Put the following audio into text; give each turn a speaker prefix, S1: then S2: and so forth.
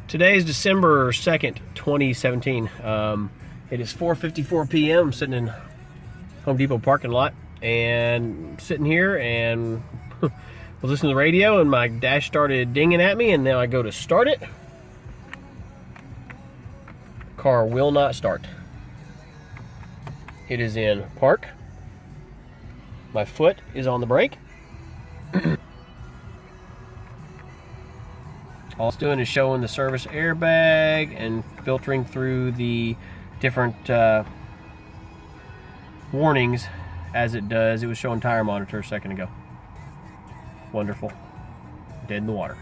S1: Today is December 2nd, 2017. It is 4:54 p.m. I'm sitting in Home Depot parking lot and sitting here and was listening to the radio and my dash started dinging at me, and now I go to start it. Car will not start. It is in park. My foot is on the brake. All it's doing is showing the service airbag and filtering through the different warnings as it does. It was showing tire monitor a second ago. Wonderful. Dead in the water.